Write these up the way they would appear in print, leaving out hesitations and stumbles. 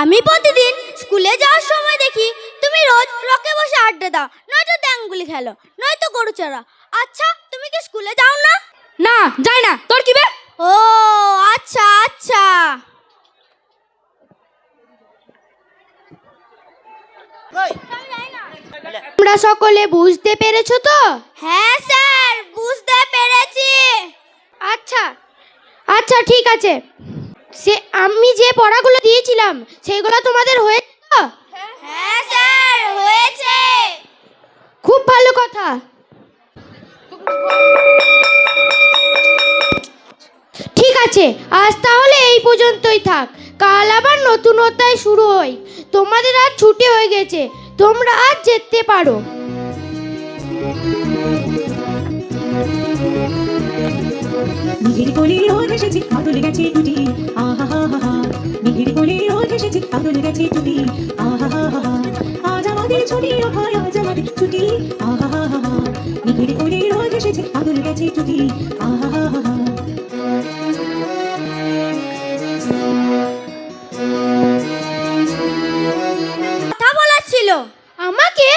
আমি প্রতিদিন স্কুলে যাওয়ার সময় দেখি তুমি রোজ রকে বসে আড্ডা দাও, নয়তো ড্যাঙ্গুলি খেলো, নয়তো গরু চড়া। আচ্ছা, তুমি কি স্কুলে যাও না? না, যাই না। তোর কি বে? ও আচ্ছা আচ্ছা। তোমরা সকলে বুঝতে পেরেছো তো? হ্যাঁ স্যার, বুঝতে পেরেছি। আচ্ছা আচ্ছা, ঠিক আছে। আমি যে পড়াগুলো দিয়েছিলাম সেগুলো তোমাদের হয়েছে তো? হ্যাঁ স্যার, হয়েছে। খুব ভালো কথা। ঠিক আছে, আজ তাহলে এই পর্যন্তই থাক। কাল আবার নতুন অধ্যায় শুরু হয়। তোমাদের আজ ছুটি হয়ে গেছে, তোমরা আজ যেতে পারো। মিহির কোলে রোদ এসেছে, আদলে গেছে টুটি, আহা হা হা হা। মিহির কোলে রোদ এসেছে, আদলে গেছে টুটি, আহা হা হা হা। আজ আমাদের ছুটি, ও ভাই আজ আমাদের ছুটি, আহা হা হা হা। মিহির কোলে রোদ এসেছে, আদলে গেছে টুটি, আহা হা হা হা। কথা বলার ছিল। আমাকে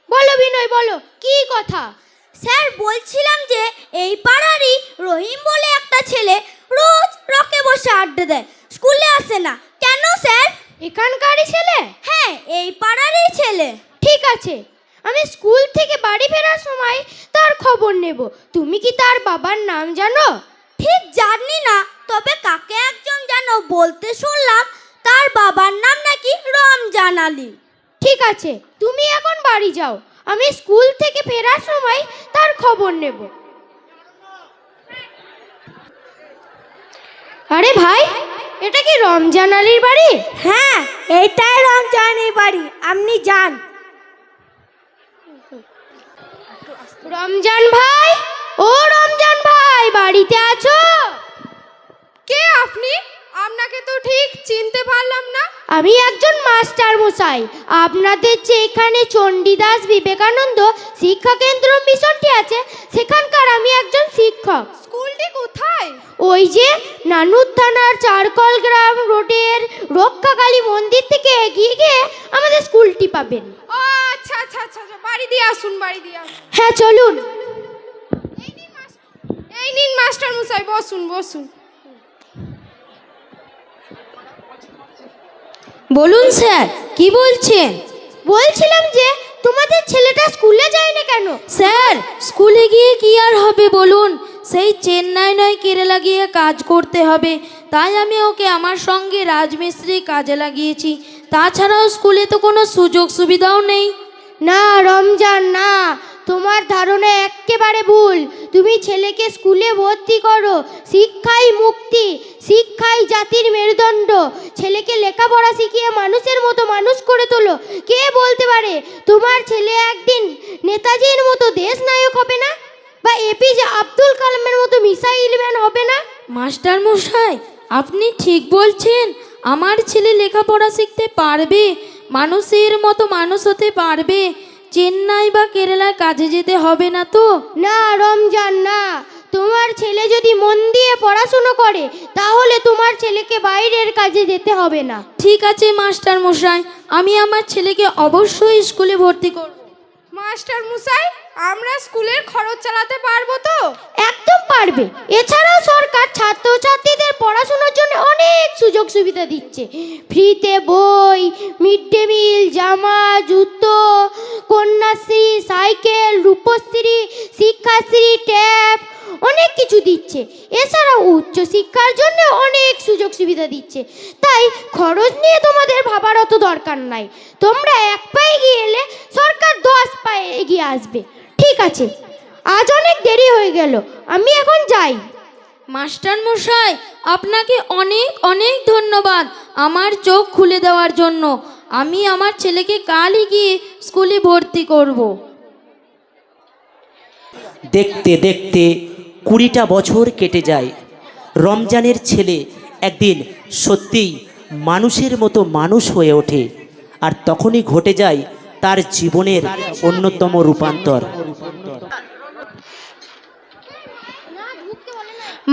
বলো বিনয়, বলো কি কথা? স্যার, বলছিলাম যে এই পাড়ারই রহিম বলে একটা ছেলে রোজ রকে বসে আড্ডা দেয়, স্কুলে আসে না কেন স্যার? এখানকারই ছেলে? হ্যাঁ, এই পাড়ারই ছেলে। ঠিক আছে, আমি স্কুল থেকে বাড়ি ফেরার সময় তার খবর নেব। তুমি কি তার বাবার নাম জানো? ঠিক জানি না, তবে কাকে একজন যেন বলতে শুনলাম তার বাবার নাম নাকি রমজান আলী। ঠিক আছে, তুমি এখন বাড়ি যাও, আমি স্কুল থেকে ফেরার সময় তার খবর নেব। আরে ভাই, এটা কি রমজান আলীর বাড়ি? হ্যাঁ, এইটাই রমজানের বাড়ি, আপনি যান। রমজান ভাই, ও রমজান ভাই, বাড়িতে আছো? কে আপনি? আপনাকে তো ঠিক চিনতে পারলাম না। আমি একজন মাস্টার মশাই। আপনাদের যে এখানে চণ্ডীদাস বিবেকানন্দ শিক্ষা কেন্দ্র মিশনটি আছে, সেখানকার আমি একজন শিক্ষক। স্কুলটি কোথায়? ওই যে নানুর থানার চারকল গ্রাম রোডের রক্ষাকালী মন্দির থেকে এগিয়ে গিয়ে আমাদের স্কুলটি পাবেন। ও আচ্ছা আচ্ছা আচ্ছা, বাড়ি দিয়ে আসুন, বাড়ি দিয়ে আসুন। হ্যাঁ, চলুন। এই নিন মাস্টার মশাই, বসুন বসুন। বলুন স্যার, কি বলছেন? বলছিলাম যে তোমাদের ছেলেটা স্কুলে যায় না কেন? স্যার, স্কুলে গিয়ে কি আর হবে বলুন? সেই চেন্নাই নয় কেরালা গিয়ে কাজ করতে হবে, তাই আমি ওকে আমার সঙ্গে রাজমিস্ত্রি কাজে লাগিয়েছি। তাছাড়াও স্কুলে তো কোনো সুযোগ সুবিধাও নেই। না রমজান, না, তোমার ধারণা একেবারে ভুল। তুমি ছেলেকে স্কুলে ভর্তি করো। শিক্ষাই মুক্তি, শিক্ষাই জাতির মেরুদণ্ড। ছেলেকে লেখাপড়া শিখিয়ে মানুষের মতো মানুষ করে তোলো। কে বলতে পারে তোমার ছেলে একদিন নেতাজির মতো দেশ নায়ক হবে না, বা এপিজে আব্দুল কালামের মতো মিসাইল ম্যান হবে না? মাস্টার মশাই, আপনি ঠিক বলছেন। আমার ছেলে লেখাপড়া শিখতে পারবে, মানুষের মতো মানুষ হতে পারবে। চেন্নাই বা কেরালায় কাজে যেতে হবে না তো? না রমজান, না। তোমার ছেলে যদি মন দিয়ে পড়াশুনো করে, তাহলে তোমার ছেলেকে বাইরের কাজে যেতে হবে না। ঠিক আছে মাস্টার মশাই, আমি আমার ছেলেকে অবশ্যই স্কুলে ভর্তি করব। মাস্টার মশাই, আমরা স্কুলের খরচ চালাতে পারবো তো? একদম পারবে। এছাড়াও সরকার ছাত্রছাত্রীদের পড়াশোনার জন্য অনেক সুযোগ সুবিধা দিচ্ছে। ফ্রিতে বই, মিড ডে মিল, জামা, জুতো, কন্যাশ্রী, সাইকেল, রূপশ্রী, শিক্ষাশ্রী, ট্যাব, অনেক কিছু দিচ্ছে। এছাড়াও উচ্চশিক্ষার জন্য অনেক সুযোগ সুবিধা দিচ্ছে। তাই খরচ নিয়ে তোমাদের ভাবার অত দরকার নাই। তোমরা এক পায়ে এগিয়ে এলে সরকার 10 পায়ে এগিয়ে আসবে। ঠিক আছে, আজ অনেক দেরি হয়ে গেল, আমি এখন যাই। মাস্টার মশাই, আপনাকে অনেক অনেক ধন্যবাদ আমার চোখ খুলে দেওয়ার জন্য। আমি আমার ছেলেকে কালই গিয়ে স্কুলে ভর্তি করব। দেখতে দেখতে 20টা বছর কেটে যায়। রমজানের ছেলে একদিন সত্যিই মানুষের মতো মানুষ হয়ে ওঠে, আর তখনই ঘটে যায় তার জীবনের অন্যতম রূপান্তর।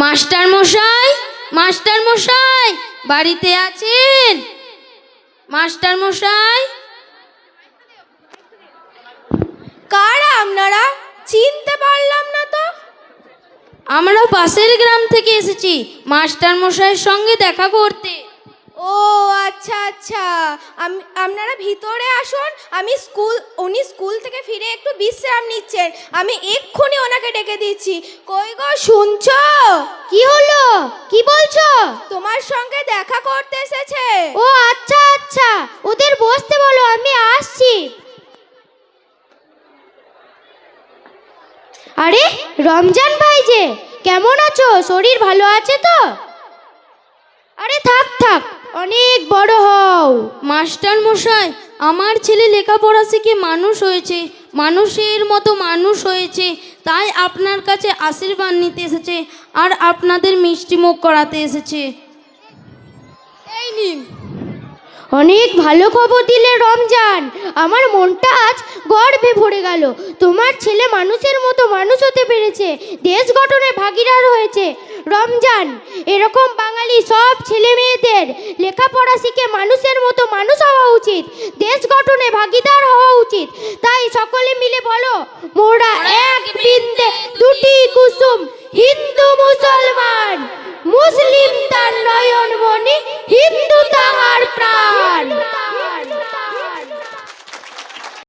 মাস্টার মশাই, মাস্টার মশাই, বাড়িতে আছেন? মাস্টার মশাই, কারা আপনারা? চিনতে পারলাম না তো। আমরা পাশের গ্রাম থেকে এসেছি মাস্টার মশাইয়ের সঙ্গে দেখা করতে। ও আচ্ছা আচ্ছা, আপনারা ভিতরে আসুন। উনি স্কুল থেকে ফিরে একটু বিশ্রাম নিচ্ছেন, আমি এক্ষুনি ওনাকে ডেকে দিচ্ছি। কই গো, শুনছো? কি হলো? কি বলছো? তোমার সঙ্গে দেখা করতে এসেছে। ও আচ্ছা আচ্ছা, ওদের বসতে বলো, আমি আসছি। আরে রমজান ভাই যে, কেমন আছো? শরীর ভালো আছে তো? আরে থাক থাক, অনেক বড় হও। মাস্টার মশাই, আমার ছেলে লেখাপড়া শিখে মানুষ হয়েছে, মানুষের মতো মানুষ হয়েছে, তাই আপনার কাছে আশীর্বাদ নিতে এসেছে আর আপনাদের মিষ্টি মুখ করাতে এসেছে। এই নিন। অনেক ভালো খবর দিলে রমজান, আমার মনটা আজ গর্বে ভরে গেল। তোমার ছেলে মানুষের মতো মানুষ হতে পেরেছে, দেশ গঠনে ভাগীদার হয়েছে। রমজান, এরকম বাঙালি সব ছেলে মেয়েদের লেখাপড়া শিখে মানুষের মতো মানুষ হওয়া উচিত, দেশ গঠনে ভাগীদার হওয়া উচিত। তাই সকলে মিলে বলো, মোরা এক বৃন্দে দুটি কুসুম, হিন্দু